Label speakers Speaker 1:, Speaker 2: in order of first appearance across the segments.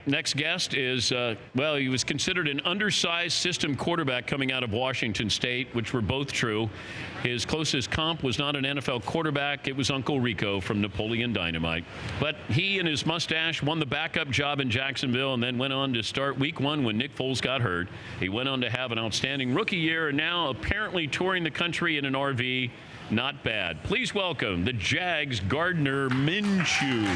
Speaker 1: Next guest is, he was considered an undersized system quarterback coming out of Washington State, which were both true. His closest comp was not an NFL quarterback. It was Uncle Rico from Napoleon Dynamite. But he and his mustache won the backup job in Jacksonville and then went on to start week 1 when Nick Foles got hurt. He went on to have an outstanding rookie year and now apparently touring the country in an RV. Not bad. Please welcome the Jags' Gardner Minshew.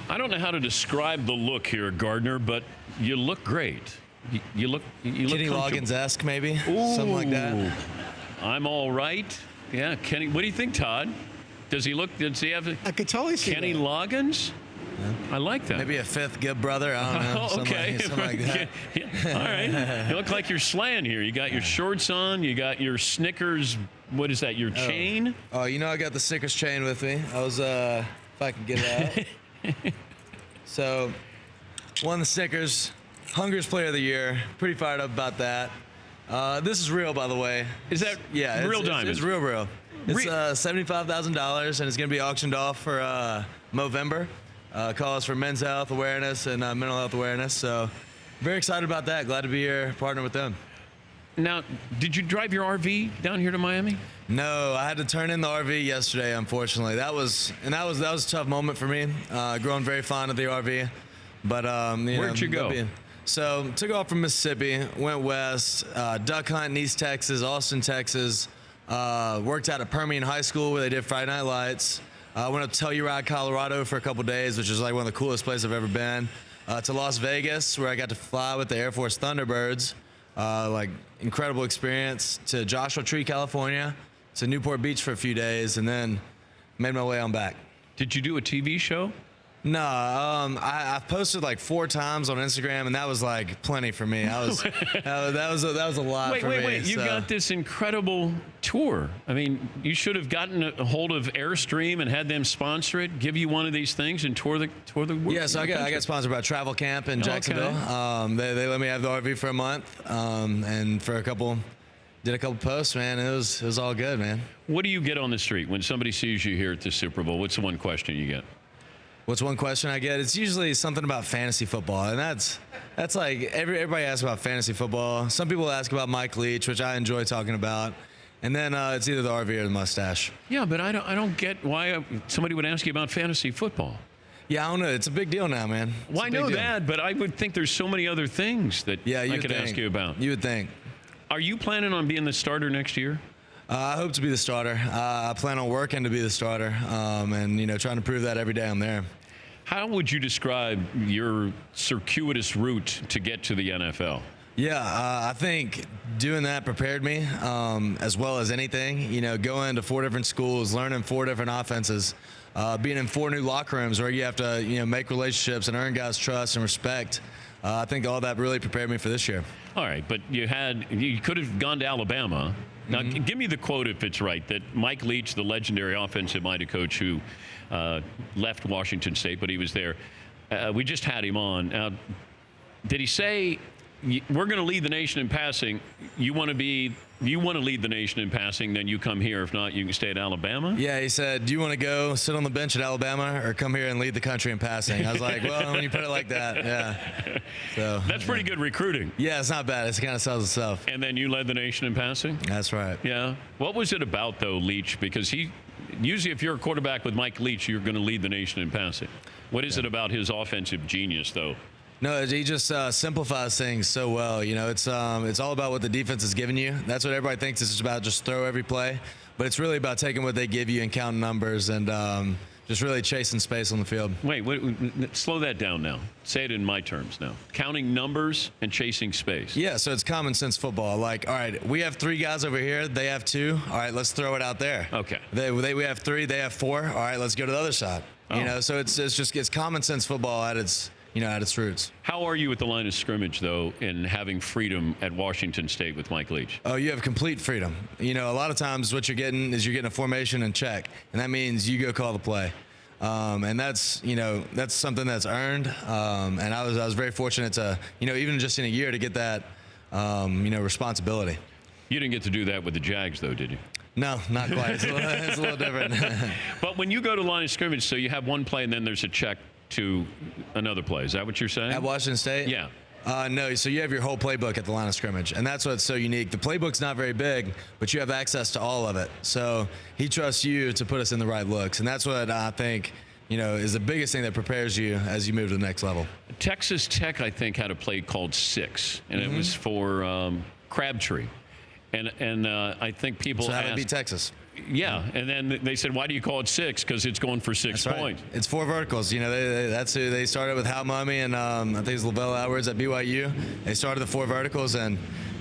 Speaker 1: I don't know how to describe the look here, Gardner, but you look great. You look
Speaker 2: Kenny Loggins-esque, maybe.
Speaker 1: Ooh,
Speaker 2: something like that.
Speaker 1: I'm all right. Yeah, Kenny. What do you think, Todd? Does he have?
Speaker 3: I could totally see
Speaker 1: Kenny
Speaker 3: that.
Speaker 1: Loggins. Yeah. I like that.
Speaker 2: Maybe a fifth Gibb brother. I don't know.
Speaker 1: Okay.
Speaker 2: Something like that.
Speaker 1: Yeah. All right. You look like you're slaying here. You got your shorts on. You got your Snickers. What is that? Your chain?
Speaker 2: Oh, I got the Snickers chain with me. I was, if I can get it out. So, won the Snickers, Hunger's Player of the Year. Pretty fired up about that. This is real, by the way.
Speaker 1: Is that real diamond?
Speaker 2: It's real. It's $75,000, and it's going to be auctioned off for Movember. Calls for men's health awareness and mental health awareness. So, very excited about that. Glad to be here, partner with them.
Speaker 1: Now, did you drive your RV down here to Miami?
Speaker 2: No, I had to turn in the RV yesterday, unfortunately. That was a tough moment for me. Grown very fond of the RV, but
Speaker 1: where'd you go?
Speaker 2: So took off from Mississippi, went west, duck hunt in East Texas, Austin, Texas. Worked out at Permian High School where they did Friday Night Lights. Went up to Telluride, Colorado for a couple days, which is like one of the coolest places I've ever been. To Las Vegas, where I got to fly with the Air Force Thunderbirds. Incredible experience. To Joshua Tree, California, to Newport Beach for a few days, and then made my way on back.
Speaker 1: Did you do a TV show?
Speaker 2: No, I've posted like 4 times on Instagram, and that was like plenty for me. That was a lot for me.
Speaker 1: Wait! You got this incredible tour. I mean, you should have gotten a hold of Airstream and had them sponsor it, give you one of these things, and tour the world.
Speaker 2: Yeah, so I got sponsored by Travel Camp in Jacksonville.
Speaker 1: Okay.
Speaker 2: They let me have the RV for a month, and for did a couple posts, man. It was all good, man.
Speaker 1: What do you get on the street when somebody sees you here at the Super Bowl? What's the one question you get?
Speaker 2: What's one question I get? It's usually something about fantasy football, and that's like everybody asks about fantasy football. Some people ask about Mike Leach, which I enjoy talking about, and then it's either the RV or the mustache.
Speaker 1: Yeah, but I don't get why somebody would ask you about fantasy football.
Speaker 2: Yeah, I don't know. It's a big deal now, man.
Speaker 1: Well, I know that, but I would think there's so many other things that I could ask you about.
Speaker 2: You would think.
Speaker 1: Are you planning on being the starter next year?
Speaker 2: I hope to be the starter. I plan on working to be the starter, and trying to prove that every day I'm there.
Speaker 1: How would you describe your circuitous route to get to the NFL?
Speaker 2: Yeah, I think doing that prepared me as well as anything. Going to 4 different schools, learning 4 different offenses, being in 4 new locker rooms where you have to make relationships and earn guys' trust and respect. I think all that really prepared me for this year.
Speaker 1: All right, but you could have gone to Alabama. Now, give me the quote if it's right, that Mike Leach, the legendary offensive-minded coach who left Washington State, but he was there. We just had him on. Now, did he say, we're going to lead the nation in passing. You want to lead the nation in passing, then you come here. If not, you can stay at Alabama?
Speaker 2: Yeah, he said, do you want to go sit on the bench at Alabama or come here and lead the country in passing? I was like, well, when you put it like that, yeah. So
Speaker 1: that's pretty good recruiting.
Speaker 2: Yeah, it's not bad. It kind of sells itself.
Speaker 1: And then you led the nation in passing?
Speaker 2: That's right.
Speaker 1: Yeah. What was it about, though, Leach? Because usually if you're a quarterback with Mike Leach, you're going to lead the nation in passing. What is it about his offensive genius, though?
Speaker 2: No, he just simplifies things so well. It's all about what the defense is giving you. That's what everybody thinks it's about, just throw every play. But it's really about taking what they give you and counting numbers and just really chasing space on the field.
Speaker 1: Wait, slow that down now. Say it in my terms now. Counting numbers and chasing space.
Speaker 2: Yeah, so it's common sense football. Like, all right, we have 3 guys over here. They have 2. All right, let's throw it out there.
Speaker 1: Okay.
Speaker 2: We have 3. They have 4. All right, let's go to the other side.
Speaker 1: Oh.
Speaker 2: So it's common sense football at its roots.
Speaker 1: How are you at the line of scrimmage, though, in having freedom at Washington State with Mike Leach?
Speaker 2: Oh, you have complete freedom. A lot of times what you're getting is a formation and check, and that means you go call the play. And that's something that's earned. And I was very fortunate to, even just in a year to get that, responsibility.
Speaker 1: You didn't get to do that with the Jags, though, did you?
Speaker 2: No, not quite. It's a little different.
Speaker 1: But when you go to line of scrimmage, so you have one play and then there's a check to another play. Is that what you're saying?
Speaker 2: At Washington State?
Speaker 1: Yeah.
Speaker 2: No, so you have your whole playbook at the line of scrimmage, and that's what's so unique. The playbook's not very big, but you have access to all of it. So he trusts you to put us in the right looks, and that's what I think, is the biggest thing that prepares you as you move to the next level.
Speaker 1: Texas Tech, I think, had a play called 6, and it was for Crabtree. And I think people
Speaker 2: So how
Speaker 1: asked,
Speaker 2: to beat Texas?
Speaker 1: Yeah, and then they said, why do you call it 6? Because it's going for 6
Speaker 2: That's
Speaker 1: points.
Speaker 2: right. It's 4 verticals. That's who they started with. Hal Mummy and I think it's Lavelle Edwards at BYU. They started the 4 verticals and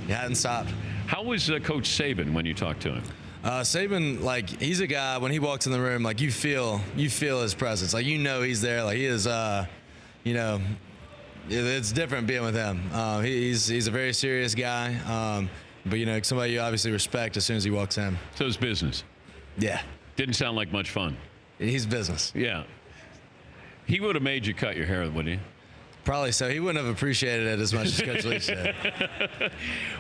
Speaker 2: you hadn't stopped.
Speaker 1: How was Coach Saban when you talked to him?
Speaker 2: Saban, he's a guy, when he walks in the room, you feel his presence. He's there. He is, it's different being with him. He's a very serious guy. But, somebody you obviously respect as soon as he walks in.
Speaker 1: So it's business.
Speaker 2: Yeah.
Speaker 1: Didn't sound like much fun.
Speaker 2: He's business.
Speaker 1: Yeah. He would have made you cut your hair, wouldn't he?
Speaker 2: Probably so. He wouldn't have appreciated it as much as Coach Leach did.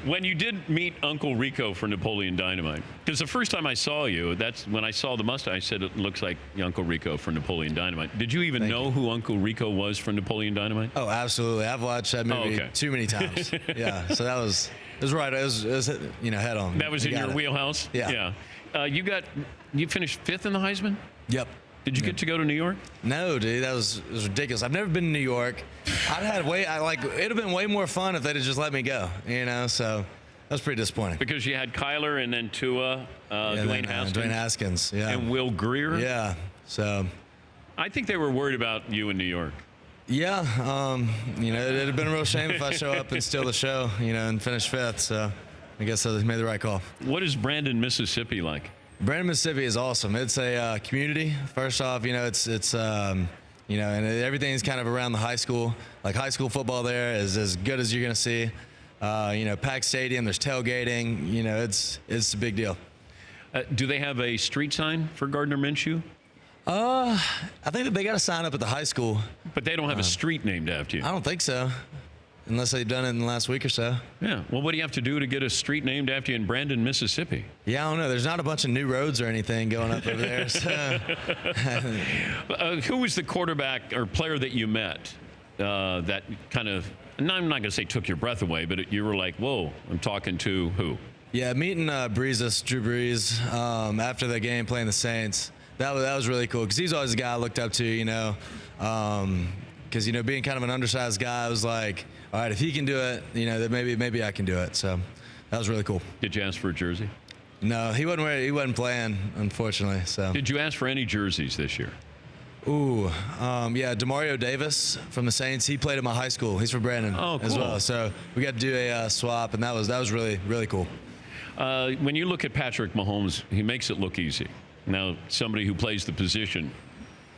Speaker 1: When you did meet Uncle Rico for Napoleon Dynamite, because the first time I saw you, that's when I saw the mustache, I said, it looks like Uncle Rico for Napoleon Dynamite. Did you even know who Uncle Rico was for Napoleon Dynamite?
Speaker 2: Oh, absolutely. I've watched that movie too many times. Yeah. So that was... It was right. It was head on.
Speaker 1: That was in your wheelhouse?
Speaker 2: Yeah.
Speaker 1: You finished 5th in the Heisman?
Speaker 2: Yep.
Speaker 1: Did you get to go to New York?
Speaker 2: No, dude. It was ridiculous. I've never been to New York. it'd have been way more fun if they'd have just let me go, so that was pretty disappointing.
Speaker 1: Because you had Kyler and then Tua, Dwayne Haskins.
Speaker 2: Dwayne Haskins, yeah.
Speaker 1: And Will Greer.
Speaker 2: Yeah, so.
Speaker 1: I think they were worried about you in New York.
Speaker 2: Yeah, it'd have been a real shame if I show up and steal the show, and finish 5th. So I guess I made the right call.
Speaker 1: What is Brandon, Mississippi like?
Speaker 2: Brandon, Mississippi is awesome. It's a community. First off, it's and everything's kind of around the high school. High school football there is as good as you're going to see. Packed stadium, there's tailgating. It's a big deal.
Speaker 1: Do they have a street sign for Gardner Minshew?
Speaker 2: I think that they got to sign up at the high school.
Speaker 1: But they don't have a street named after you.
Speaker 2: I don't think so, unless they've done it in the last week or so.
Speaker 1: Yeah. Well, what do you have to do to get a street named after you in Brandon, Mississippi?
Speaker 2: Yeah, I don't know. There's not a bunch of new roads or anything going up over there. So.
Speaker 1: Who was the quarterback or player that you met that kind of, and I'm not going to say took your breath away, but you were like, whoa, I'm talking to who?
Speaker 2: Yeah, meeting Drew Brees after the game playing the Saints. That was really cool because he's always a guy I looked up to, because being kind of an undersized guy, I was like, all right, if he can do it, then maybe I can do it. So that was really cool.
Speaker 1: Did you ask for a jersey?
Speaker 2: No, he wasn't playing, unfortunately. So
Speaker 1: did you ask for any jerseys this year?
Speaker 2: Ooh, yeah, Demario Davis from the Saints. He played at my high school. He's from Brandon as well. So we got to do a swap, and that was really, really cool.
Speaker 1: When you look at Patrick Mahomes, he makes it look easy. Now, somebody who plays the position,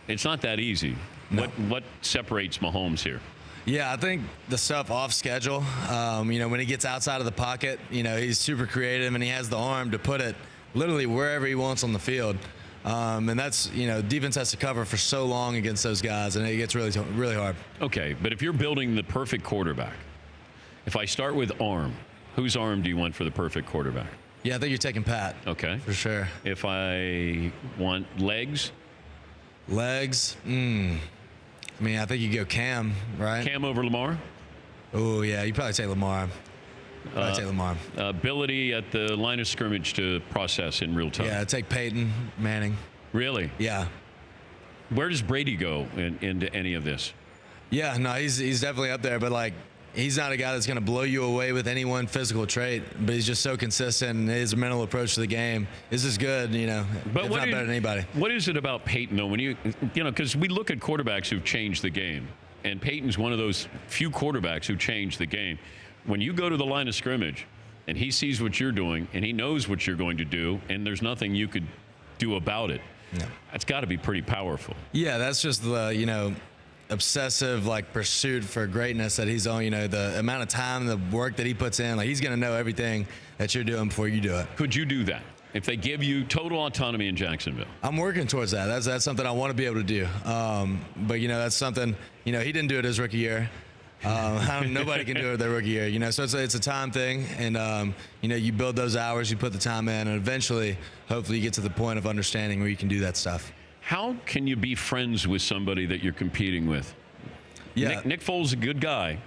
Speaker 1: it's not that easy.
Speaker 2: No.
Speaker 1: What separates Mahomes here?
Speaker 2: Yeah, I think the stuff off schedule, when he gets outside of the pocket, he's super creative and he has the arm to put it literally wherever he wants on the field. And that's, defense has to cover for so long against those guys, and it gets really, really hard.
Speaker 1: Okay, but if you're building the perfect quarterback, if I start with arm, whose arm do you want for the perfect quarterback?
Speaker 2: Yeah, I think you're taking Pat.
Speaker 1: Okay.
Speaker 2: For sure.
Speaker 1: If I want legs?
Speaker 2: Legs? I think you go Cam, right?
Speaker 1: Cam over Lamar?
Speaker 2: Oh, yeah, you probably take Lamar. Take Lamar.
Speaker 1: Ability at the line of scrimmage to process in real time?
Speaker 2: Yeah, take Peyton Manning.
Speaker 1: Really?
Speaker 2: Yeah.
Speaker 1: Where does Brady go into any of this?
Speaker 2: Yeah, no, he's definitely up there, but he's not a guy that's going to blow you away with any one physical trait, but he's just so consistent, and his mental approach to the game is as good, but if not better than anybody.
Speaker 1: What is it about Peyton, though, when because we look at quarterbacks who've changed the game, and Peyton's one of those few quarterbacks who changed the game. When you go to the line of scrimmage, and he sees what you're doing, and he knows what you're going to do, and there's nothing you could do about it, that's got to be pretty powerful. Yeah,
Speaker 2: that's just the, obsessive pursuit for greatness that he's on, the amount of time, the work that he puts in, he's going to know everything that you're doing before you do it.
Speaker 1: Could you do that if they give you total autonomy in Jacksonville?
Speaker 2: I'm working towards that. That's something I want to be able to do. But that's something, he didn't do it his rookie year. Nobody can do it their rookie year, you know. So it's a time thing, and you know, you build those hours, you put the time in, and eventually, hopefully, you get to the point of understanding where you can do that stuff.
Speaker 1: How can you be friends with somebody that you're competing with?
Speaker 2: Yeah,
Speaker 1: Nick Foles is a good guy.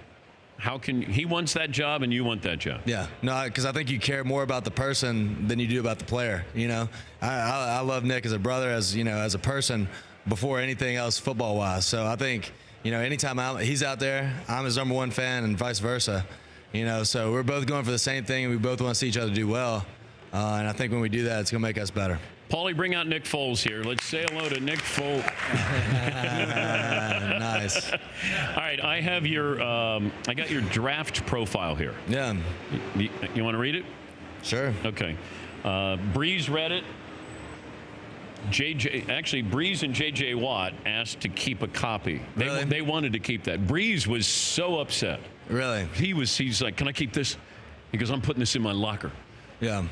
Speaker 1: How can he wants that job and you want that job?
Speaker 2: Yeah, no, because I think you care more about the person than you do about the player. You know, I love Nick as a brother, as you know, as a person before anything else football wise. So I think, you know, anytime he's out there, I'm his number one fan, and vice versa. You know, so we're both going for the same thing, and we both want to see each other do well. And I think when we do that, it's gonna make us better.
Speaker 1: Paulie, bring out Nick Foles here. Let's say hello to Nick Foles.
Speaker 2: Nice.
Speaker 1: All right, I have your, I got your draft profile here.
Speaker 2: Yeah.
Speaker 1: You want to read it?
Speaker 2: Sure.
Speaker 1: Okay. Brees read it. Brees and J.J. Watt asked to keep a copy.
Speaker 2: Really?
Speaker 1: They wanted to keep that. Brees was so upset.
Speaker 2: Really?
Speaker 1: He's like, can I keep this? He goes, I'm putting this in my locker.
Speaker 2: Yeah.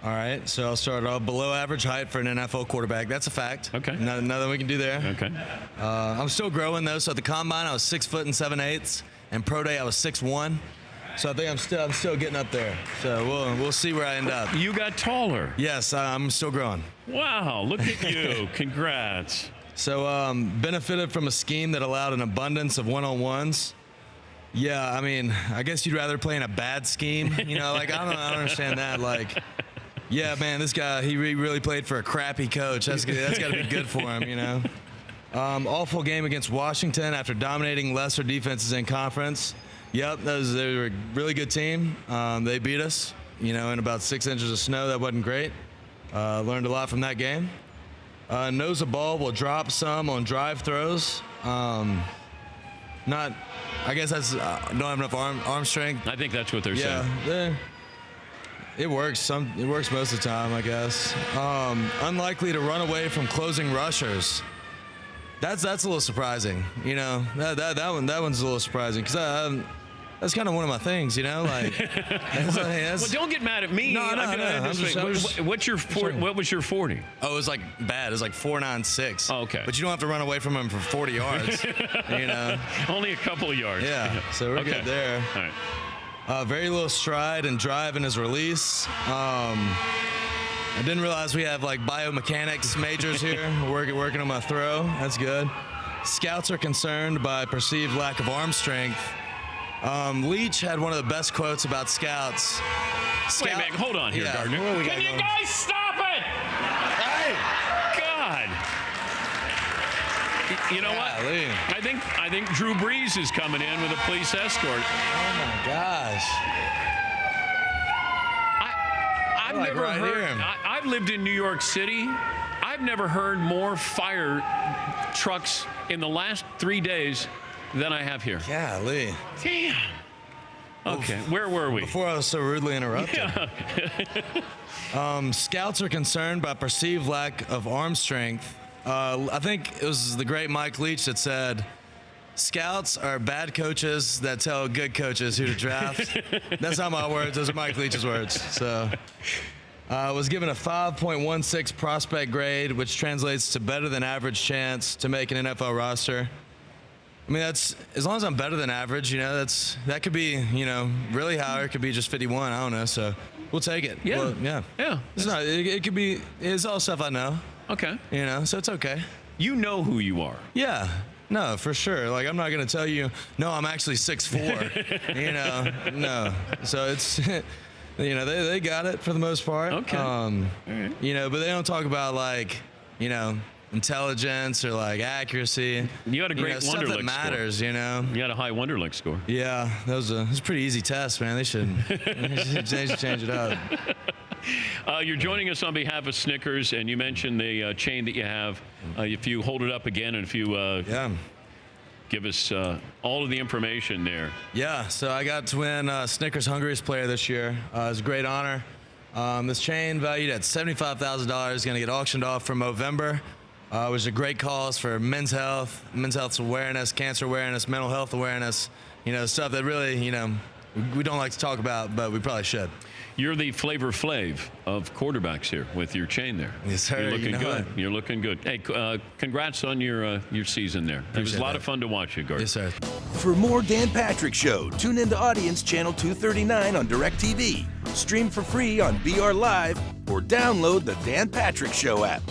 Speaker 2: All right, so I'll start off. Below average height for an NFL quarterback. That's a fact.
Speaker 1: Okay.
Speaker 2: Nothing we can do there.
Speaker 1: Okay.
Speaker 2: I'm still growing though. So at the combine, I was 6 foot and 7/8, and pro day I was 6'1". So I think I'm still getting up there. So we'll see where I end up.
Speaker 1: You got taller.
Speaker 2: Yes, I'm still growing.
Speaker 1: Wow, look at you. Congrats.
Speaker 2: So benefited from a scheme that allowed an abundance of one-on-ones. Yeah, I mean, I guess you'd rather play in a bad scheme. You know, like I don't understand that. Like, yeah, man, this guy, he really played for a crappy coach. That's got to be good for him, you know. Awful game against Washington after dominating lesser defenses in conference. Yep, they were a really good team. They beat us, you know, in about 6 inches of snow. That wasn't great. Learned a lot from that game. Knows the ball will drop some on drive throws. I guess that's don't have enough arm strength.
Speaker 1: I think that's what they're saying.
Speaker 2: Yeah, it works. It works most of the time, I guess. Unlikely to run away from closing rushers. That's a little surprising. You know, that one's a little surprising because that's kind of one of my things. You know, like.
Speaker 1: Well, don't get mad at me.
Speaker 2: No.
Speaker 1: What's your what was your 40?
Speaker 2: Oh, it was like bad. It was like 4.96.
Speaker 1: Oh, okay.
Speaker 2: But you don't have to run away from him for 40 yards. You know.
Speaker 1: Only a couple of yards.
Speaker 2: Yeah. So we're good there.
Speaker 1: All right.
Speaker 2: Very little stride and drive in his release. I didn't realize we have like biomechanics majors here. Working on my throw. That's good. Scouts are concerned by perceived lack of arm strength. Leach had one of the best quotes about scouts.
Speaker 1: Wait a minute, hold on here, Gardner. Can you guys stop it?
Speaker 2: Hey!
Speaker 1: God. You know what? I think Drew Brees is coming in with a police escort.
Speaker 2: Oh my gosh.
Speaker 1: I've never heard. I've lived in New York City. I've never heard more fire trucks in the last 3 days than I have here.
Speaker 2: Golly.
Speaker 1: Damn. Okay, where were we?
Speaker 2: Before I was so rudely interrupted. Yeah. Scouts are concerned by perceived lack of arm strength. I think it was the great Mike Leach that said, scouts are bad coaches that tell good coaches who to draft. That's not my words. Those are Mike Leach's words. So was given a 5.16 prospect grade, which translates to better than average chance to make an NFL roster. I mean, that's as long as I'm better than average, you know, that could be, you know, really high, or it could be just 51. I don't know. So we'll take it.
Speaker 1: Yeah.
Speaker 2: Well, yeah. It could be. It's all stuff I know.
Speaker 1: Okay.
Speaker 2: You know, so it's okay.
Speaker 1: You know who you are.
Speaker 2: Yeah. No, for sure. Like, I'm not going to tell you, no, I'm actually 6'4". You know, no. So it's, you know, they got it for the most part.
Speaker 1: Okay. All right.
Speaker 2: You know, but they don't talk about, like, you know, intelligence or, like, accuracy.
Speaker 1: You had a great Wonderlic
Speaker 2: stuff that matters,
Speaker 1: score.
Speaker 2: You know.
Speaker 1: You had a high Wonderlic score.
Speaker 2: Yeah, that was a pretty easy test, man. They should change it up.
Speaker 1: You're joining us on behalf of Snickers, and you mentioned the chain that you have. If you hold it up again, and if you give us all of the information there.
Speaker 2: Yeah, so I got to win Snickers Hungriest Player this year. It was a great honor. This chain valued at $75,000 is going to get auctioned off for Movember, which is a great cause for men's health awareness, cancer awareness, mental health awareness, you know, stuff that really, you know, we don't like to talk about, but we probably should.
Speaker 1: You're the Flavor Flav of quarterbacks here with your chain there.
Speaker 2: Yes, sir.
Speaker 1: You're looking
Speaker 2: You know
Speaker 1: good.
Speaker 2: it.
Speaker 1: You're looking good. Hey, congrats on your season there. It was a lot of fun to watch you, Gardner.
Speaker 2: Yes, sir.
Speaker 3: For more Dan Patrick Show, tune into Audience Channel 239 on DirecTV. Stream for free on BR Live or download the Dan Patrick Show app.